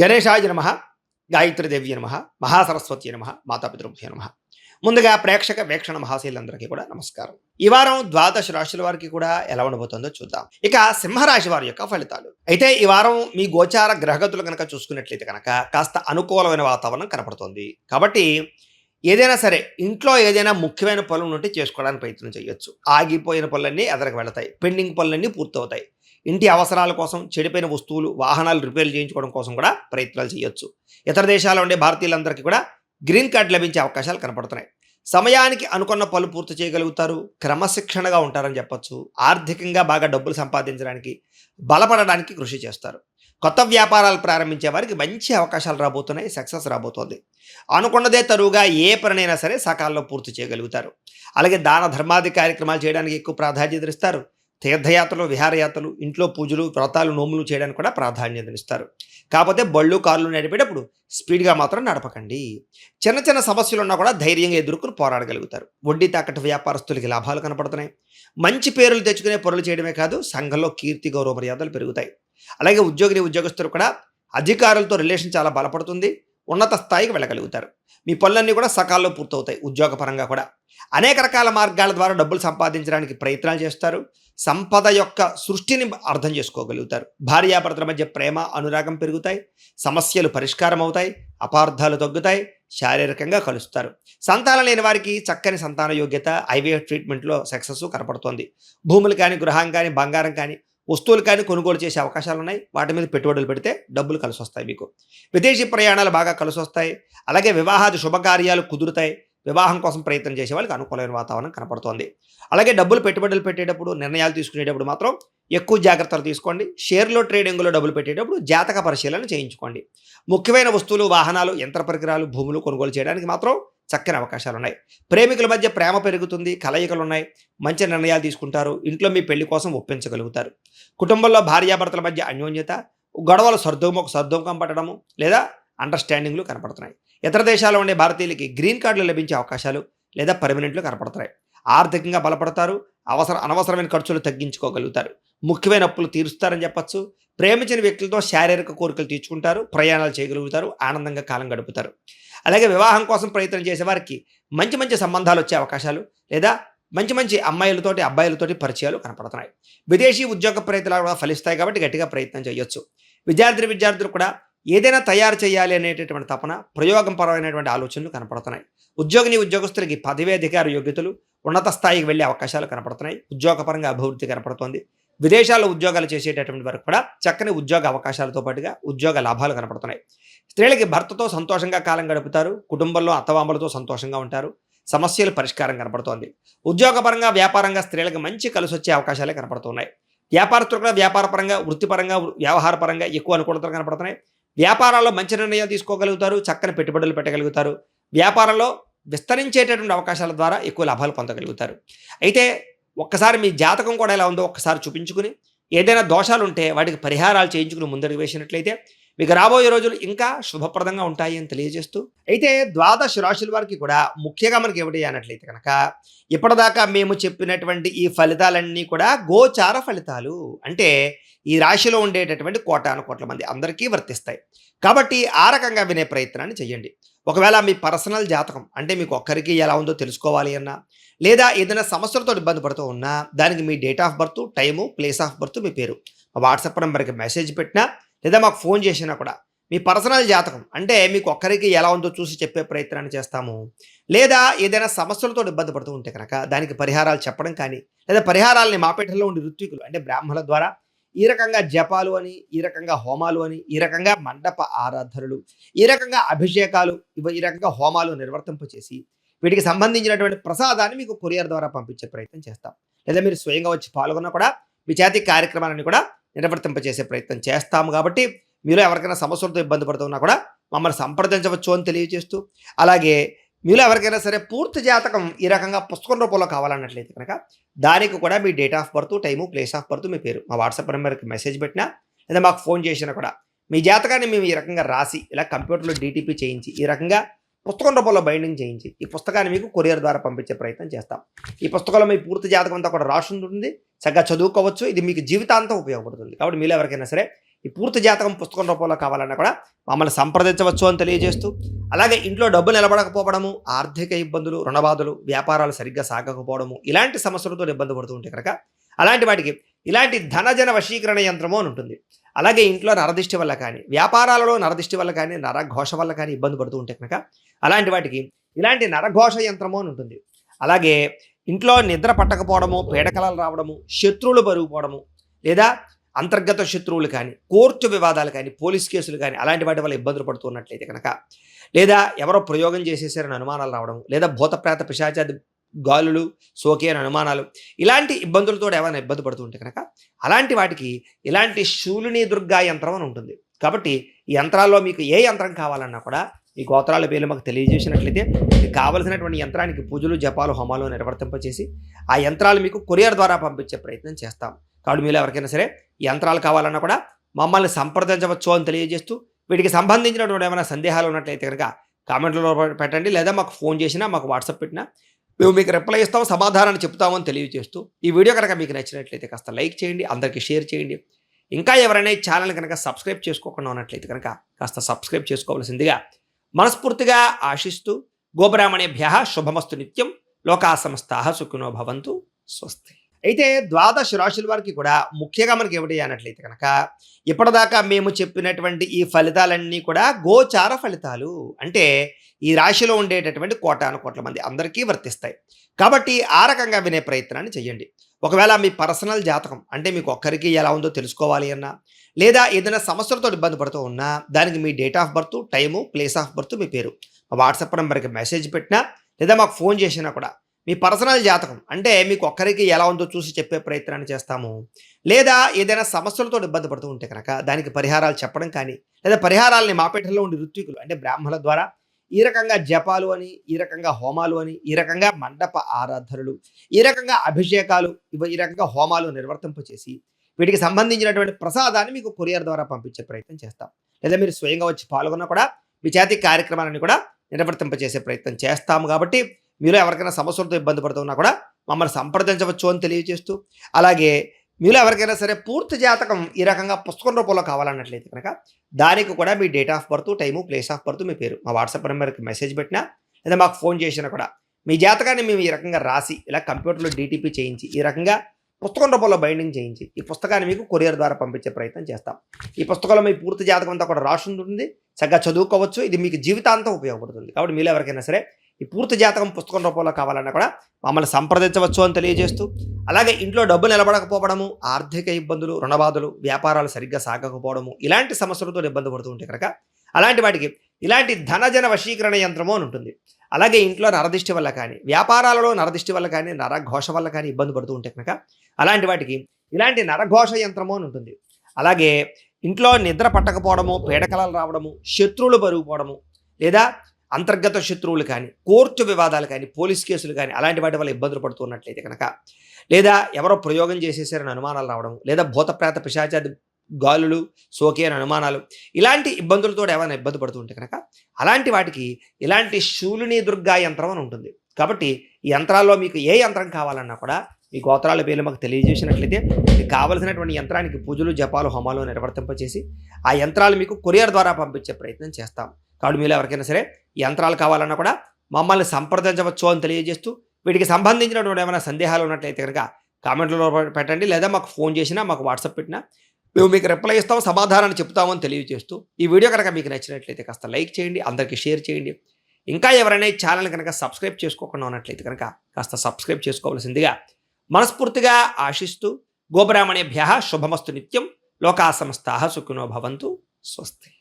గణేశాయ నమః, గాయత్రీదేవ్య నమః, మహాసరస్వతి నమః, మాతాపితృభ్యో నమః. ముందుగా ప్రేక్షక వీక్షణ మహాశీలందరికీ కూడా నమస్కారం. ఈ వారం ద్వాదశ రాశుల వారికి కూడా ఎలా ఉండబోతుందో చూద్దాం. ఇక సింహరాశి వారి యొక్క ఫలితాలు. అయితే ఈ వారం మీ గోచార గ్రహగతులు కనుక చూసుకున్నట్లయితే కనుక కాస్త అనుకూలమైన వాతావరణం కనపడుతోంది. కాబట్టి ఏదైనా సరే ఇంట్లో ఏదైనా ముఖ్యమైన పనులు ఉంటే చేసుకోవడానికి ప్రయత్నం చేయొచ్చు. ఆగిపోయిన పనులన్నీ ఎదరకు వెళతాయి, పెండింగ్ పనులన్నీ పూర్తవుతాయి. ఇంటి అవసరాల కోసం చెడిపోయిన వస్తువులు, వాహనాలు రిపేర్లు చేయించుకోవడం కోసం కూడా ప్రయత్నాలు చేయొచ్చు. ఇతర దేశాల్లో ఉండే భారతీయులందరికీ కూడా గ్రీన్ కార్డు లభించే అవకాశాలు కనపడుతున్నాయి. సమయానికి అనుకున్న పనులు పూర్తి చేయగలుగుతారు, క్రమశిక్షణగా ఉంటారని చెప్పొచ్చు. ఆర్థికంగా బాగా డబ్బులు సంపాదించడానికి, బలపడడానికి కృషి చేస్తారు. కొత్త వ్యాపారాలు ప్రారంభించే వారికి మంచి అవకాశాలు రాబోతున్నాయి, సక్సెస్ రాబోతోంది. అనుకున్నదే తరువుగా ఏ పనినైనా సరే సకాలంలో పూర్తి చేయగలుగుతారు. అలాగే దాన ధర్మాది కార్యక్రమాలు చేయడానికి ఎక్కువ ప్రాధాన్యత ఇస్తారు. తీర్థయాత్రలు, విహారయాత్రలు, ఇంట్లో పూజలు, వ్రతాలు, నోములు చేయడానికి కూడా ప్రాధాన్యతనిస్తారు. కాకపోతే బళ్ళు కార్లు నడిపేటప్పుడు స్పీడ్గా మాత్రం నడపకండి. చిన్న చిన్న సమస్యలు ఉన్నా కూడా ధైర్యంగా ఎదుర్కొని పోరాడగలుగుతారు. వడ్డీ తాకట్టు వ్యాపారస్తులకి లాభాలు కనపడుతున్నాయి. మంచి పేర్లు తెచ్చుకునే పనులు చేయడమే కాదు, సంఘంలో కీర్తి గౌరవ మర్యాదలు పెరుగుతాయి. అలాగే ఉద్యోగస్తులు కూడా అధికారులతో రిలేషన్ చాలా బలపడుతుంది. ఉన్నత స్థాయికి వెళ్ళగలుగుతారు. మీ పనులన్నీ కూడా సకాలంలో పూర్తవుతాయి. ఉద్యోగపరంగా కూడా అనేక రకాల మార్గాల ద్వారా డబ్బులు సంపాదించడానికి ప్రయత్నాలు చేస్తారు. సంపద యొక్క సృష్టిని అర్థం చేసుకోగలుగుతారు. భార్యాభర్తల మధ్య ప్రేమ, అనురాగం పెరుగుతాయి. సమస్యలు పరిష్కారం అవుతాయి. అపార్థాలు తగ్గుతాయి. శారీరకంగా కలుస్తారు. సంతానం లేని వారికి చక్కని సంతాన యోగ్యత, ఐవీఎఫ్ ట్రీట్మెంట్లో సక్సెస్ కనపడుతోంది. భూములు కానీ, గృహం కానీ, బంగారం కానీ, వస్తువులు కానీ కొనుగోలు చేసే అవకాశాలు ఉన్నాయి. వాటి మీద పెట్టుబడులు పెడితే డబ్బులు కలిసి వస్తాయి. మీకు విదేశీ ప్రయాణాలు బాగా కలిసి వస్తాయి. అలాగే వివాహాది శుభకార్యాలు కుదురుతాయి. వివాహం కోసం ప్రయత్నం చేసే వాళ్ళకి అనుకూలమైన వాతావరణం కనపడుతోంది. అలాగే డబ్బులు పెట్టుబడులు పెట్టేటప్పుడు, నిర్ణయాలు తీసుకునేటప్పుడు మాత్రం ఎక్కువ జాగ్రత్తలు తీసుకోండి. షేర్లో, ట్రేడింగ్లో డబ్బులు పెట్టేటప్పుడు జాతక పరిశీలన చేయించుకోండి. ముఖ్యమైన వస్తువులు, వాహనాలు, యంత్ర పరికరాలు, భూములు కొనుగోలు చేయడానికి మాత్రం చక్కని అవకాశాలు ఉన్నాయి. ప్రేమికుల మధ్య ప్రేమ పెరుగుతుంది. కలయికలు ఉన్నాయి. మంచి నిర్ణయాలు తీసుకుంటారు. ఇంట్లో మీ పెళ్లి కోసం ఒప్పించగలుగుతారు. కుటుంబంలో భార్యాభర్తల మధ్య అన్యోన్యత, గొడవలు సర్దుముఖం పట్టడము లేదా అండర్స్టాండింగ్లు కనపడుతున్నాయి. ఇతర దేశాల్లో ఉండే భారతీయులకి గ్రీన్ కార్డులు లభించే అవకాశాలు లేదా పర్మనెంట్లు కనపడుతున్నాయి. ఆర్థికంగా బలపడతారు. అనవసరమైన ఖర్చులు తగ్గించుకోగలుగుతారు. ముఖ్యమైన అప్పులు తీరుస్తారని చెప్పచ్చు. ప్రేమించిన వ్యక్తులతో శారీరక కోరికలు తీర్చుకుంటారు. ప్రయాణాలు చేయగలుగుతారు. ఆనందంగా కాలం గడుపుతారు. అలాగే వివాహం కోసం ప్రయత్నం చేసే వారికి మంచి మంచి సంబంధాలు వచ్చే అవకాశాలు లేదా మంచి అమ్మాయిలతోటి, అబ్బాయిలతోటి పరిచయాలు కనపడుతున్నాయి. విదేశీ ఉద్యోగ ప్రయత్నాలు కూడా ఫలిస్తాయి కాబట్టి గట్టిగా ప్రయత్నం చేయొచ్చు. విద్యార్థులు కూడా ఏదైనా తయారు చేయాలి అనేటటువంటి తపన, ప్రయోగపరమైనటువంటి ఆలోచనలు కనపడుతున్నాయి. ఉద్యోగస్తులకి పదవీ అధికార యోగ్యతలు, ఉన్నత స్థాయికి వెళ్ళే అవకాశాలు కనపడుతున్నాయి. ఉద్యోగపరంగా అభివృద్ధి కనపడుతోంది. విదేశాల్లో ఉద్యోగాలు చేసేటటువంటి వరకు కూడా చక్కని ఉద్యోగ అవకాశాలతో పాటుగా ఉద్యోగ లాభాలు కనపడుతున్నాయి. స్త్రీలకి భర్తతో సంతోషంగా కాలం గడుపుతారు. కుటుంబంలో అత్తమామలతో సంతోషంగా ఉంటారు. సమస్యలు పరిష్కారం కనపడుతోంది. ఉద్యోగపరంగా, వ్యాపారంగా స్త్రీలకు మంచి కలిసి వచ్చే అవకాశాలే కనపడుతున్నాయి. వ్యాపారస్తులు కూడా వ్యాపారపరంగా, వృత్తిపరంగా, వ్యవహారపరంగా ఎక్కువ అనుకూలతలు కనపడుతున్నాయి. వ్యాపారాల్లో మంచి నిర్ణయాలు తీసుకోగలుగుతారు. చక్కని పెట్టుబడులు పెట్టగలుగుతారు. వ్యాపారంలో విస్తరించేటటువంటి అవకాశాల ద్వారా ఎక్కువ లాభాలు పొందగలుగుతారు. అయితే ఒక్కసారి మీ జాతకం కూడా ఎలా ఉందో ఒక్కసారి చూపించుకుని, ఏదైనా దోషాలు ఉంటే వాటికి పరిహారాలు చేయించుకుని ముందడుగు వేసినట్లయితే మీకు రాబోయే రోజులు ఇంకా శుభప్రదంగా ఉంటాయి అని తెలియజేస్తూ, అయితే ద్వాదశ రాశుల వారికి కూడా ముఖ్యంగా మనకి ఏమిటి అన్నట్లయితే కనుక ఇప్పటిదాకా మేము చెప్పినటువంటి ఈ ఫలితాలన్నీ కూడా గోచార ఫలితాలు. అంటే ఈ రాశిలో ఉండేటటువంటి కోటాను కోట్ల మంది అందరికీ వర్తిస్తాయి. కాబట్టి ఆ రకంగా వినే ప్రయత్నాన్ని చేయండి. ఒకవేళ మీ పర్సనల్ జాతకం అంటే మీకు ఒక్కరికి ఎలా ఉందో తెలుసుకోవాలి అన్నా, లేదా ఏదైనా సమస్యలతో ఇబ్బంది పడుతూ ఉన్నా, దానికి మీ date of birth, time, place of birth, మీ పేరు వాట్సాప్ నెంబర్కి మెసేజ్ పెట్టినా లేదా మాకు ఫోన్ చేసినా కూడా మీ పర్సనల్ జాతకం అంటే మీకు ఒక్కరికి ఎలా ఉందో చూసి చెప్పే ప్రయత్నాన్ని చేస్తాము. లేదా ఏదైనా సమస్యలతో ఇబ్బంది పడుతూ ఉంటే కనుక దానికి పరిహారాలు చెప్పడం కానీ, లేదా పరిహారాలని మాపేటలో ఉండే ఋత్వికులు అంటే బ్రాహ్మణుల ద్వారా ఈ రకంగా జపాలు అని, ఈ రకంగా హోమాలు అని, ఈ రకంగా మండప ఆరాధనలు, ఈ రకంగా అభిషేకాలు, ఈ రకంగా హోమాలు నిర్వర్తింపచేసి వీటికి సంబంధించినటువంటి ప్రసాదాన్ని మీకు కొరియర్ ద్వారా పంపించే ప్రయత్నం చేస్తాం. లేదా మీరు స్వయంగా వచ్చి పాల్గొన్నా కూడా మీ చేతి కార్యక్రమాలను కూడా నిర్వర్తింపచేసే ప్రయత్నం చేస్తాము. కాబట్టి మీలో ఎవరికైనా సమస్యలతో ఇబ్బంది పడుతున్నా కూడా మమ్మల్ని సంప్రదించవచ్చు అని తెలియజేస్తూ, అలాగే మీలో ఎవరికైనా సరే పూర్తి జాతకం ఈ రకంగా పుస్తకం రూపంలో కావాలన్నట్లయితే కనుక దానికి కూడా మీ date of birth, time, place of birth, మీ పేరు మా వాట్సాప్ నెంబర్కి మెసేజ్ పెట్టినా లేదా మాకు ఫోన్ చేసినా కూడా మీ జాతకాన్ని మేము ఈ రకంగా రాసి ఇలా కంప్యూటర్లో డీటీపీ చేయించి ఈ రకంగా పుస్తకం రూపంలో బైండింగ్ చేయించి ఈ పుస్తకాన్ని మీకు కొరియర్ ద్వారా పంపించే ప్రయత్నం చేస్తాం. ఈ పుస్తకంలో మీ పూర్తి జాతకం అంతా కూడా రాసి ఉంటుంది. చక్కగా చదువుకోవచ్చు. ఇది మీకు జీవితాంతం ఉపయోగపడుతుంది. కాబట్టి మీలో ఎవరికైనా సరే ఈ పూర్తి జాతకం పుస్తకం రూపంలో కావాలన్నా కూడా మమ్మల్ని సంప్రదించవచ్చు అని తెలియజేస్తూ, అలాగే ఇంట్లో డబ్బు నిలబడకపోవడము, ఆర్థిక ఇబ్బందులు, రుణబాధలు, వ్యాపారాలు సరిగ్గా సాగకపోవడము, ఇలాంటి సమస్యలతో ఇబ్బంది పడుతూ ఉంటే కనుక అలాంటి వాటికి ఇలాంటి ధనజన వశీకరణ యంత్రము అని ఉంటుంది. అలాగే ఇంట్లో నరదిష్టి వల్ల కానీ, వ్యాపారాలలో నరదిష్టి వల్ల కానీ, నరఘోష వల్ల కానీ ఇబ్బంది పడుతూ ఉంటే కనుక అలాంటి వాటికి ఇలాంటి నరఘోష యంత్రము అని ఉంటుంది. అలాగే ఇంట్లో నిద్ర పట్టకపోవడము, పీడకలలు రావడము, శత్రువులు పెరిగిపోవడము, లేదా అంతర్గత శత్రువులు కానీ, కోర్టు వివాదాలు కానీ, పోలీస్ కేసులు కానీ అలాంటి వాటి వల్ల ఇబ్బందులు పడుతున్నట్లయితే కనుక, లేదా ఎవరో ప్రయోగం చేసేసారని అనుమానాలు రావడం, లేదా భూతప్రేత పిశాచాది గాలులు సోకే అని అనుమానాలు, ఇలాంటి ఇబ్బందులతో ఏమైనా ఇబ్బంది పడుతుంటే కనుక అలాంటి వాటికి ఇలాంటి శూలిని దుర్గా యంత్రం అని ఉంటుంది. కాబట్టి ఈ యంత్రాల్లో మీకు ఏ యంత్రం కావాలన్నా కూడా ఈ గోత్రాల పేర్లు మాకు తెలియజేసినట్లయితే మీకు కావలసినటువంటి యంత్రానికి పూజలు, జపాలు, హోమాలు నిర్వర్తింపచేసి ఆ యంత్రాలు మీకు కొరియర్ ద్వారా పంపించే ప్రయత్నం చేస్తాం. కాబట్టి మీరు ఎవరికైనా సరే ఈ యంత్రాలు కావాలన్నా కూడా మమ్మల్ని సంప్రదించవచ్చు అని తెలియజేస్తూ, వీటికి సంబంధించినటువంటి ఏమైనా సందేహాలు ఉన్నట్లయితే కనుక కామెంట్లలో పెట్టండి, లేదా మాకు ఫోన్ చేసినా, మాకు వాట్సాప్ పెట్టినా మేము మీకు రిప్లై ఇస్తాం, సమాధానాన్ని చెప్తామని తెలియజేస్తూ, ఈ వీడియో కనుక మీకు నచ్చినట్లయితే కాస్త లైక్ చేయండి, అందరికీ షేర్ చేయండి. ఇంకా ఎవరైనా ఈ ఛానల్ కనుక సబ్స్క్రైబ్ చేసుకోకుండా ఉన్నట్లయితే కనుక కాస్త సబ్స్క్రైబ్ చేసుకోవాల్సిందిగా మనస్ఫూర్తిగా ఆశిస్తూ, గోబ్రాహ్మణేభ్యః శుభమస్తు నిత్యం, లోకా సమస్తాః సుఖినో భవంతు, స్వస్తి. అయితే ద్వాదశ రాశుల వారికి కూడా ముఖ్యంగా మనకి ఏమిటి అన్నట్లయితే కనుక ఇప్పటిదాకా మేము చెప్పినటువంటి ఈ ఫలితాలన్నీ కూడా గోచార ఫలితాలు, అంటే ఈ రాశిలో ఉండేటటువంటి కోటాను కోట్ల మంది అందరికీ వర్తిస్తాయి. కాబట్టి ఆ రకంగా వినే ప్రయత్నాన్ని చేయండి. ఒకవేళ మీ పర్సనల్ జాతకం అంటే మీకు ఒక్కరికి ఎలా ఉందో తెలుసుకోవాలి అన్నా, లేదా ఏదైనా సమస్యలతో ఇబ్బంది పడుతూ ఉన్నా, దానికి మీ date of birth, time, place of birth, మీ పేరు మా వాట్సాప్ నెంబర్కి మెసేజ్ పెట్టినా, లేదా మాకు ఫోన్ చేసినా కూడా మీ పర్సనల్ జాతకం అంటే మీకు ఒక్కరికి ఎలా ఉందో చూసి చెప్పే ప్రయత్నాన్ని చేస్తాము. లేదా ఏదైనా సమస్యలతో ఇబ్బంది పడుతూ ఉంటే కనుక దానికి పరిహారాలు చెప్పడం కానీ, లేదా పరిహారాలని మాపేటలో ఉండే ఋత్వికులు అంటే బ్రాహ్మణుల ద్వారా ఈ రకంగా జపాలు అని, ఈ రకంగా హోమాలు అని, ఈ రకంగా మండప ఆరాధనలు, ఈ రకంగా అభిషేకాలు, ఈ రకంగా హోమాలు నిర్వర్తింపచేసి వీటికి సంబంధించినటువంటి ప్రసాదాన్ని మీకు కొరియర్ ద్వారా పంపించే ప్రయత్నం చేస్తాం. లేదా మీరు స్వయంగా వచ్చి పాల్గొన్నా కూడా మీ చేతి కార్యక్రమాలను కూడా నిర్వర్తింపచేసే ప్రయత్నం చేస్తాము. కాబట్టి మీరు ఎవరికైనా సమస్యలతో ఇబ్బంది పడుతున్నా కూడా మమ్మల్ని సంప్రదించవచ్చు అని తెలియజేస్తూ, అలాగే మీలో ఎవరికైనా సరే పూర్తి జాతకం ఈ రకంగా పుస్తకం రూపంలో కావాలన్నట్లయితే కనుక దానికి కూడా మీ date of birth, time, place of birth, మీ పేరు మా వాట్సాప్ నెంబర్కి మెసేజ్ పెట్టినా, లేదా మాకు ఫోన్ చేసినా కూడా మీ జాతకాన్ని మేము ఈ రకంగా రాసి ఇలా కంప్యూటర్లో డీటీపీ చేయించి ఈ రకంగా పుస్తకం రూపంలో బైండింగ్ చేయించి ఈ పుస్తకాన్ని మీకు కొరియర్ ద్వారా పంపించే ప్రయత్నం చేస్తాం. ఈ పుస్తకంలో మీ పూర్తి జాతకం అంతా కూడా రాసి ఉంటుంది, చక్కగా చదువుకోవచ్చు. ఇది మీకు జీవితాంతం ఉపయోగపడుతుంది. కాబట్టి మీలో ఎవరికైనా సరే ఈ పూర్తి జాతకం పుస్తకం రూపంలో కావాలన్నా కూడా మమ్మల్ని సంప్రదించవచ్చు అని తెలియజేస్తూ, అలాగే ఇంట్లో డబ్బు నిలబడకపోవడము, ఆర్థిక ఇబ్బందులు, రుణబాధలు, వ్యాపారాలు సరిగ్గా సాగకపోవడము, ఇలాంటి సమస్యలతో ఇబ్బంది పడుతూ ఉంటే కనుక అలాంటి వాటికి ఇలాంటి ధనజన వశీకరణ యంత్రము అని ఉంటుంది. అలాగే ఇంట్లో నరదిష్టి వల్ల కానీ, వ్యాపారాలలో నరదిష్టి వల్ల కానీ, నరఘోష వల్ల కానీ ఇబ్బంది పడుతూ ఉంటే కనుక అలాంటి వాటికి ఇలాంటి నరఘోష యంత్రము అని ఉంటుంది. అలాగే ఇంట్లో నిద్ర పట్టకపోవడము, పీడకలలు రావడము, శత్రువులు పెరిగిపోవడము, లేదా అంతర్గత శత్రువులు కానీ, కోర్టు వివాదాలు కానీ, పోలీస్ కేసులు కానీ అలాంటి వాటి వల్ల ఇబ్బందులు పడుతున్నట్లయితే కనుక, లేదా ఎవరో ప్రయోగం చేసేసారని అనుమానాలు రావడం, లేదా భూతప్రేత పిశాచాది గాలులు సోకే అని అనుమానాలు, ఇలాంటి ఇబ్బందులతో ఏమైనా ఇబ్బంది పడుతూ ఉంటే కనుక అలాంటి వాటికి ఇలాంటి శూలిని దుర్గా యంత్రం అని ఉంటుంది. కాబట్టి ఈ యంత్రాల్లో మీకు ఏ యంత్రం కావాలన్నా కూడా ఈ గోత్రాల పేర్లు మాకు తెలియజేసినట్లయితే మీకు కావలసినటువంటి యంత్రానికి పూజలు, జపాలు, హోమాలు నిర్వర్తింపచేసి ఆ యంత్రాలు మీకు కొరియర్ ద్వారా పంపించే ప్రయత్నం చేస్తాం. కాబట్టి మీరు ఎవరికైనా సరే ఈ యంత్రాలు కావాలన్నా కూడా మమ్మల్ని సంప్రదించవచ్చు అని తెలియజేస్తూ, వీటికి సంబంధించినటువంటి ఏమైనా సందేహాలు ఉన్నట్లయితే కనుక కామెంట్లలో పెట్టండి, లేదా మాకు ఫోన్ చేసినా, మాకు వాట్సాప్ పెట్టినా మేము మీకు రిప్లై ఇస్తాం, సమాధానాన్ని చెప్తామని తెలియజేస్తూ, ఈ వీడియో కనుక మీకు నచ్చినట్లయితే కాస్త లైక్ చేయండి, అందరికీ షేర్ చేయండి. ఇంకా ఎవరైనా ఈ ఛానల్ కనుక సబ్స్క్రైబ్ చేసుకోకుండా ఉన్నట్లయితే కనుక కాస్త సబ్స్క్రైబ్ చేసుకోవాల్సిందిగా మనస్ఫూర్తిగా ఆశిస్తూ, గోబ్రాహ్మణేభ్యః శుభమస్తు నిత్యం, లోకా సమస్తాః సుఖినో భవంతు, స్వస్తి.